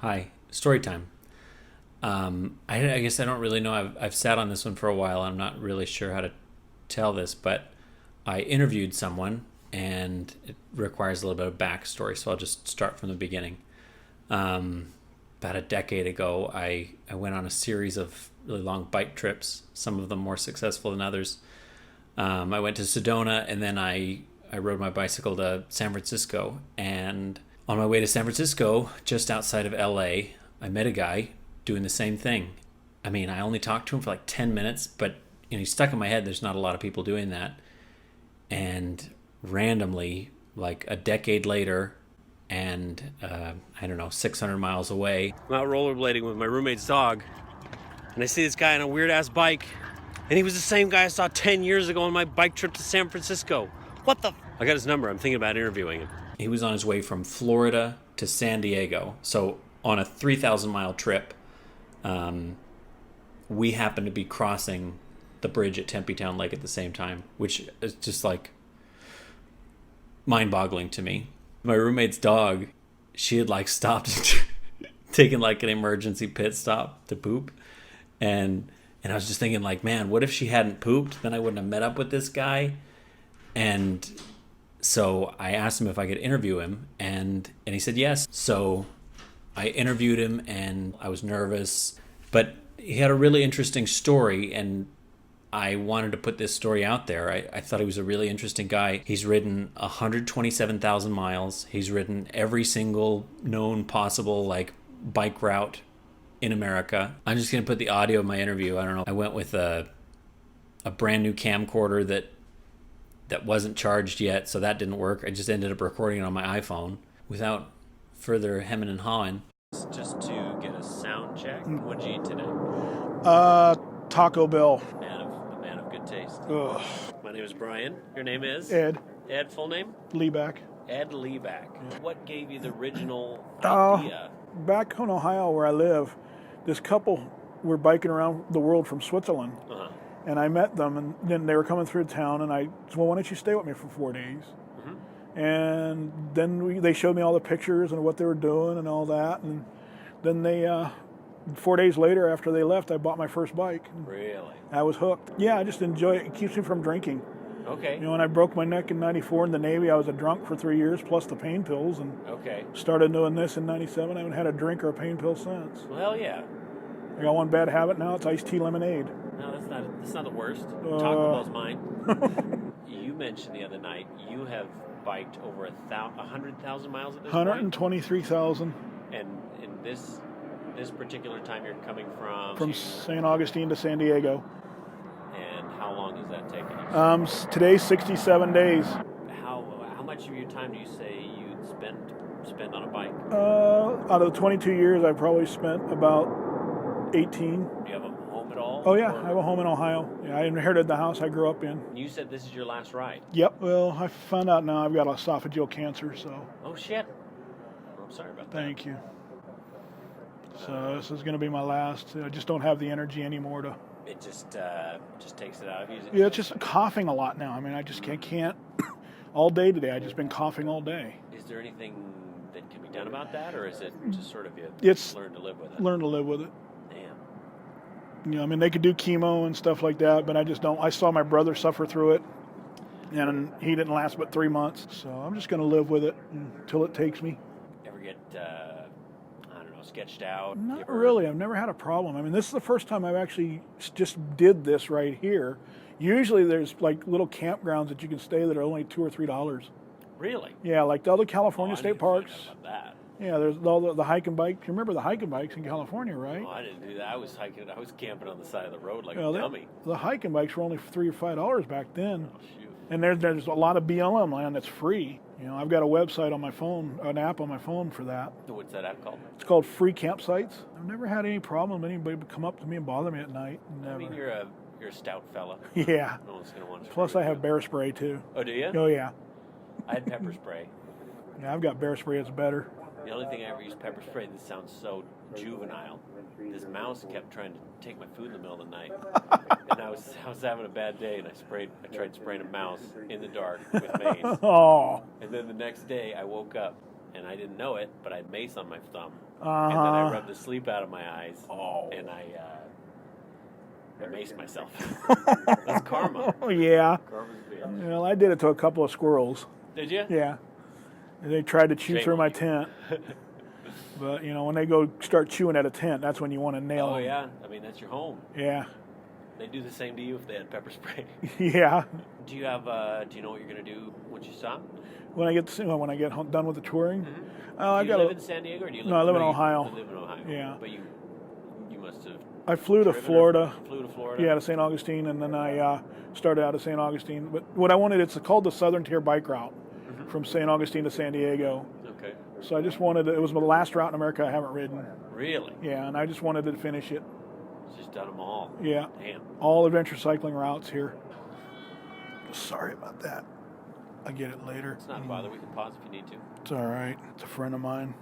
Hi, story time. I guess I don't really know. I've sat on this one for a while. I'm not really sure how to tell this, but I interviewed someone and it requires a little bit of backstory, so I'll just start from the beginning. About a decade ago, I went on a series of really long bike trips, some of them more successful than others. I went to Sedona and then I rode my bicycle to San Francisco. And on my way to San Francisco, just outside of LA, I met a guy doing the same thing. I mean, I only talked to him for like 10 minutes, but he stuck in my head there's not a lot of people doing that. And randomly, like a decade later, and I don't know, 600 miles away, I'm out rollerblading with my roommate's dog, and I see this guy on a weird ass bike, and he was the same guy I saw 10 years ago on my bike trip to San Francisco. What the? I got his number. I'm thinking about interviewing him. he was on his way from Florida to San Diego. So on a 3,000-mile trip, we happened to be crossing the bridge at Tempe Town Lake at the same time, which is just like mind-boggling to me. My roommate's dog, she had like stopped, taken like an emergency pit stop to poop, and I was just thinking like, man, what if she hadn't pooped? Then I wouldn't have met up with this guy. And so I asked him if I could interview him, and he said yes. So I interviewed him, and I was nervous, but he had a really interesting story, and I wanted to put this story out there. I thought he was a really interesting guy. He's ridden 127,000 miles. He's ridden every single known possible like bike route in America. I'm just going to put the audio of my interview. I don't know. I went with a brand new camcorder that wasn't charged yet, so that didn't work. I just ended up recording it on my iPhone without further hemming and hawing. Just to get a sound check. What did you eat today? Taco Bell. A man of good taste. Ugh. My name is Brian. Your name is? Ed Ed, full name? Leeback. Ed Leeback. What gave you the original Uh, idea? Back in Ohio where I live, this couple were biking around the world from Switzerland. Uh-huh. And I met them, and then they were coming through town, and I said, well, why don't you stay with me for 4 days? And then they showed me all the pictures and what they were doing and all that. And then 4 days later after they left, I bought my first bike. Really? I was hooked. Yeah, I just enjoy it. It keeps me from drinking. Okay. You know, when I broke my neck in 94 in the Navy, I was a drunk for 3 years, plus the pain pills, and Okay. started doing this in 97. I haven't had a drink or a pain pill since. Well, hell yeah. I got one bad habit now, it's iced tea lemonade. No, that's not the worst. Taco Bell's mine. You mentioned the other night you have biked over 100,000 miles at this point. 123,000 And in this particular time, you're coming from from St. Augustine to San Diego. And how long has that taken you? Today's 67 days. How much of your time do you say you'd spend on a bike? Out of the 22 years, I've probably spent about 18. Do you have a home at all? Oh, yeah, Or- I have a home in Ohio. Yeah, I inherited the house I grew up in. You said this is your last ride. Yep, well, I found out now I've got esophageal cancer, so Oh shit. I'm sorry about that. thank you. So this is going to be my last. I just don't have the energy anymore to. It just takes it out of you. Yeah, it's just coughing a lot now. I mean, I just can't. All day today, I've just been coughing all day. Is there anything that can be done about that, or is it just sort of you It's learn to live with it? Learn to live with it. Damn. You know, I mean, they could do chemo and stuff like that, but I just don't. I saw my brother suffer through it, and he didn't last but 3 months. So I'm just going to live with it until it takes me. Ever get I don't know, sketched out? You Not ever- really. I've never had a problem. I mean, this is the first time I've actually just did this right here. Usually there's like little campgrounds that you can stay that are only $2 or $3. Really? Yeah, like the other California Oh, I state didn't find parks. out about that. Yeah, there's all the hike and bike. You remember the hike and bikes in California, right? Oh, I didn't do that. I was camping on the side of the road like Well, a dummy. the hike and bikes were only $3 or $5 back then. Oh shoot. And there's a lot of BLM land that's free. You know, I've got a website on my phone, an app on my phone for that. What's that app called? It's called Free Campsites. I've never had any problem. Anybody would come up to me and bother me at night. Never. I mean, you're a stout fella. Yeah. No one's gonna want to. Plus, I have bear spray too. Oh, do you? Oh yeah. I had pepper spray. Yeah, I've got bear spray. It's better. The only thing I ever used pepper spray that sounds so juvenile. This mouse kept trying to take my food in the middle of the night, and I was having a bad day, and I tried spraying a mouse in the dark with mace, Oh. and then the next day I woke up and I didn't know it, but I had mace on my thumb, And then I rubbed the sleep out of my eyes. Oh. And I maced myself. That's karma. Yeah. Karma's a bitch. Well, I did it to a couple of squirrels. Did you? Yeah. They tried to chew Shame through on my you. tent. But, when they go start chewing at a tent, that's when you want to nail them. Oh, yeah. I mean, that's your home. Yeah. They'd do the same to you if they had pepper spray. Yeah. Do you know what you're going to do once you stop? When I get done with the touring, Do you live in San Diego, or do you live? No, I live in Ohio. You live in Ohio. Yeah. But you must have. I flew to driven or Florida. Flew to Florida. Yeah, to St. Augustine, and then I started out of St. Augustine. But what I wanted, it's called the Southern Tier Bike Route from St. Augustine to San Diego. Okay. So I just wanted it was the last route in America I haven't ridden. Really? Yeah, and I just wanted to finish it. Just done them all. Yeah. Damn. All adventure cycling routes here. Sorry about that. I'll get it later. It's not a bother. We can pause if you need to. It's all right. It's a friend of mine.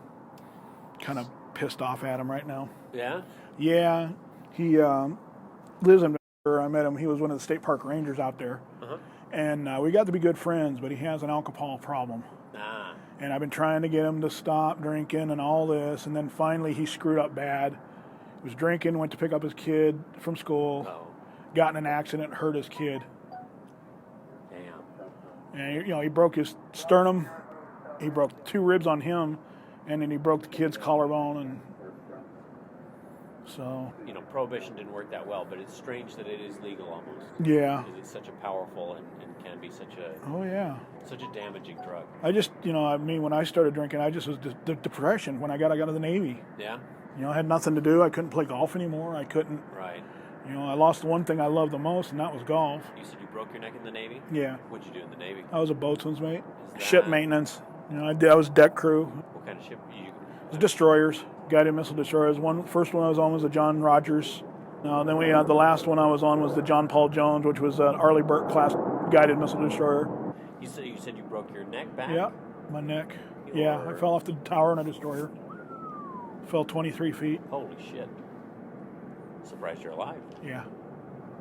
Kind of pissed off at him right now. Yeah? Yeah. He lives in Vancouver. I met him. He was one of the state park rangers out there. Uh-huh. And we got to be good friends, but he has an alcohol problem. Ah. And I've been trying to get him to stop drinking and all this. And then finally he screwed up bad. He was drinking, went to pick up his kid from school, Oh. got in an accident, hurt his kid. Damn. And, he broke his sternum. He broke 2 ribs on him. And then he broke the kid's collarbone. And so, Prohibition didn't work that well, but it's strange that it is legal almost. yeah. Because it's such a powerful and can be such Oh, yeah. a damaging drug. I just, when I started drinking, I just was depression when I got out of the Navy. Yeah? I had nothing to do. I couldn't play golf anymore. I couldn't, Right. I lost the one thing I loved the most, and that was golf. You said you broke your neck in the Navy? Yeah. What'd you do in the Navy? I was a boatswain's mate. Is Ship that- maintenance. I was deck crew. What kind of ship? It was destroyers, guided missile destroyers. First one I was on was the John Rogers. Then the last one I was on was the John Paul Jones, which was an Arleigh Burke class guided missile destroyer. You said you broke your neck back? Yeah, my neck. Yeah, I fell off the tower in a destroyer. Fell 23 feet. Holy shit. Surprised you're alive. Yeah.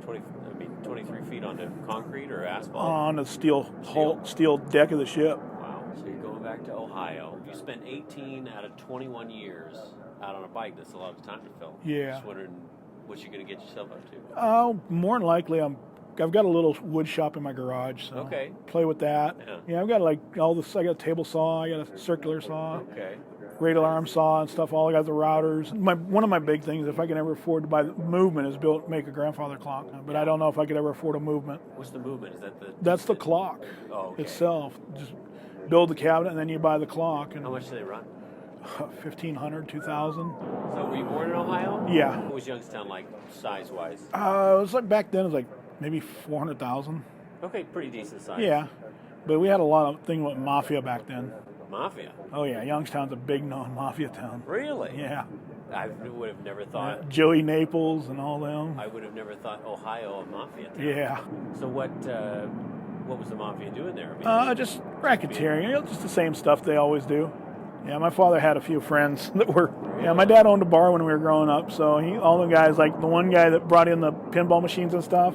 23 feet onto concrete or asphalt? On the steel deck of the ship. Wow. So you're going back to Ohio. You spent 18 out of 21 years out on a bike. That's a lot of time to fill. Yeah. Just wondering what you're going to get yourself up to. More than likely, I've got a little wood shop in my garage, so Okay. play with that. Yeah. I've got all this. I got a table saw, I got a circular saw, Okay. radial arm saw and stuff. All I got the routers. One of my big things, if I can ever afford to buy the movement, is make a grandfather clock. But I don't know if I could ever afford a movement. What's the movement? Is that the... That's the clock okay. itself. Just build the cabinet and then you buy the clock. And How much do they run? 1,500, 2,000. So were you born in Ohio? Yeah. What was Youngstown like, size-wise? It was like back then. It was like maybe 400,000. Okay, pretty decent size. Yeah, but we had a lot of thing with mafia back then. Mafia? Oh yeah, Youngstown's a big known mafia town. Really? Yeah. I would have never thought... Joey Naples and all them. I would have never thought Ohio a mafia town. Yeah. So what was the mafia doing there? I mean, Just racketeering, just the same stuff they always do. Yeah, my father had a few friends that were. Yeah, my dad owned a bar when we were growing up, so all the guys, like the one guy that brought in the pinball machines and stuff,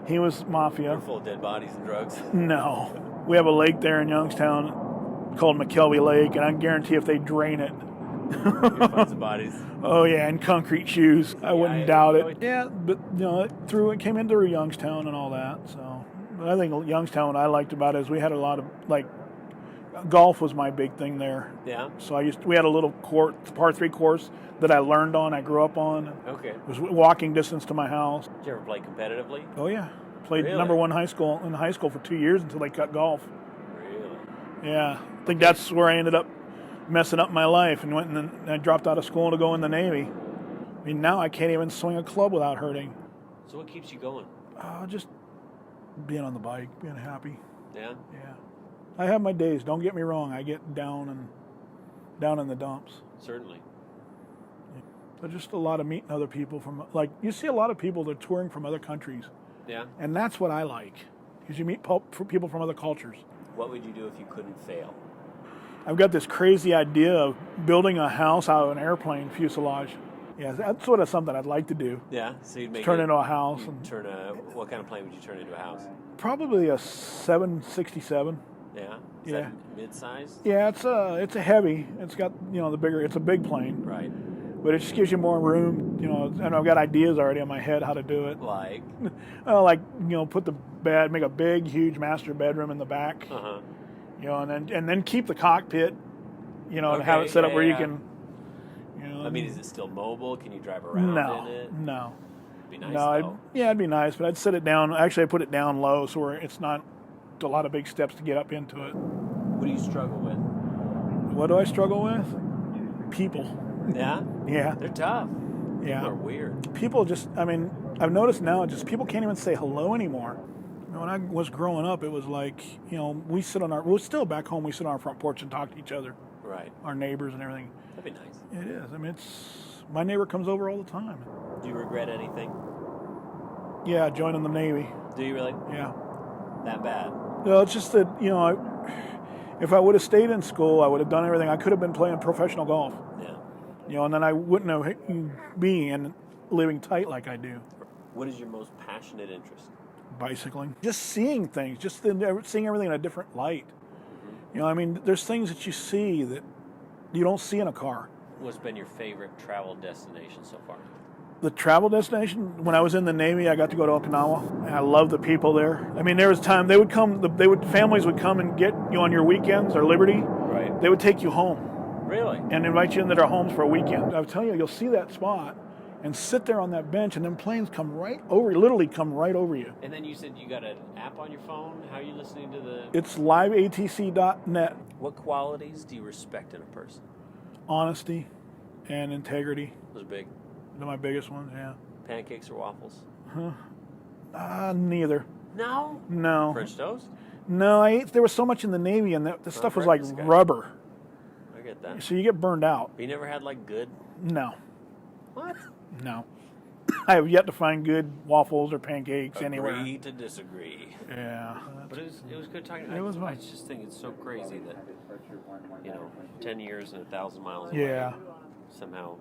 he was mafia. full of dead bodies and drugs. No, we have a lake there in Youngstown called McKelvey Lake, and I guarantee if they drain it. You'll find some bodies. Oh yeah, and concrete shoes. I wouldn't doubt it. Yeah, but it came in through Youngstown and all that. So, but I think Youngstown, what I liked about it is we had a lot of golf was my big thing there. Yeah. So we had a little par 3 course that I learned on. I grew up on. Okay. It was walking distance to my house. Did you ever play competitively? Oh yeah, played Really? number 1 in high school for 2 years until they cut golf. Really? Yeah, I think that's where I ended up messing up my life and I dropped out of school to go in the Navy. I mean, now I can't even swing a club without hurting. So what keeps you going? Just being on the bike, being happy. Yeah? Yeah. I have my days, don't get me wrong. I get down in the dumps. Certainly. But just a lot of meeting other people you see a lot of people that are touring from other countries. Yeah? And that's what I like, because you meet people from other cultures. What would you do if you couldn't fail? I've got this crazy idea of building a house out of an airplane fuselage. Yeah, that's something I'd like to do. Yeah? So you'd make Turn into a house. What kind of plane would you turn into a house? Probably a 767. Yeah? Is Yeah. that mid-size? Yeah, it's a heavy. It's got it's a big plane, Right. but it just gives you more room. And I've got ideas already in my head how to do it. Like? Like put the bed, make a big, huge master bedroom in the back. Uh-huh. And then keep the cockpit. And have it set up where you can. I mean, is it still mobile? Can you drive around in it? No. It'd be nice, No, it'd be nice, but I'd set it down. Actually, I put it down low so where it's not a lot of big steps to get up into it. What do you struggle with? What do I struggle with? People. Yeah? Yeah. They're tough. Yeah. People are weird. People I've noticed now people can't even say hello anymore. When I was growing up, it was like, we're still back home, we sit on our front porch and talk to each other. Right. Our neighbors and everything. That'd be nice. It is. I mean, my neighbor comes over all the time. Do you regret anything? Yeah, joining the Navy. Do you really? Yeah. That bad? No, it's just that, if I would have stayed in school, I would have done everything. I could have been playing professional golf. Yeah. And then I wouldn't have been living tight like I do. What is your most passionate interest? Bicycling. Just seeing things, seeing everything in a different light. There's things that you see that you don't see in a car. What's been your favorite travel destination so far? The travel destination, when I was in the Navy, I got to go to Okinawa, and I love the people there. I mean, there was time families would come and get you on your weekends or Liberty. Right. They would take you home. Really? And invite you into their homes for a weekend. I'm telling you, you'll see that spot and sit there on that bench, and then planes literally come right over you. And then you said you got an app on your phone. How are you listening to the... It's liveatc.net. What qualities do you respect in a person? Honesty and integrity. Those are big. They're my biggest ones, yeah. Pancakes or waffles? Neither. No? No. French toast? No, there was so much in the Navy, and the stuff was like rubber. I get that. So you get burned out. But you never had good? No. What? No. I have yet to find good waffles or pancakes anywhere. Agree to disagree. Yeah. But it was good talking. I just think it's so crazy that 10 years and 1,000 miles away. Yeah. Somehow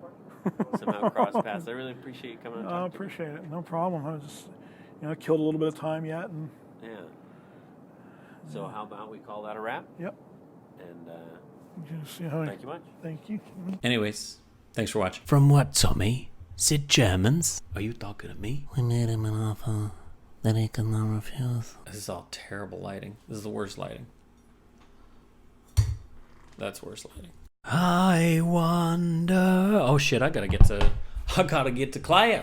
cross paths. I really appreciate you coming and talking. I appreciate it. No problem. I was just killed a little bit of time yet, and yeah. So how about we call that a wrap? Yep. And thank you much. Thank you. Anyways, thanks for watching. From what, Tommy? Sid Germans? Are you talking to me? We made him an offer that he could not refuse. This is all terrible lighting. This is the worst lighting. That's worse lighting. I wonder. Oh shit! I gotta get to class.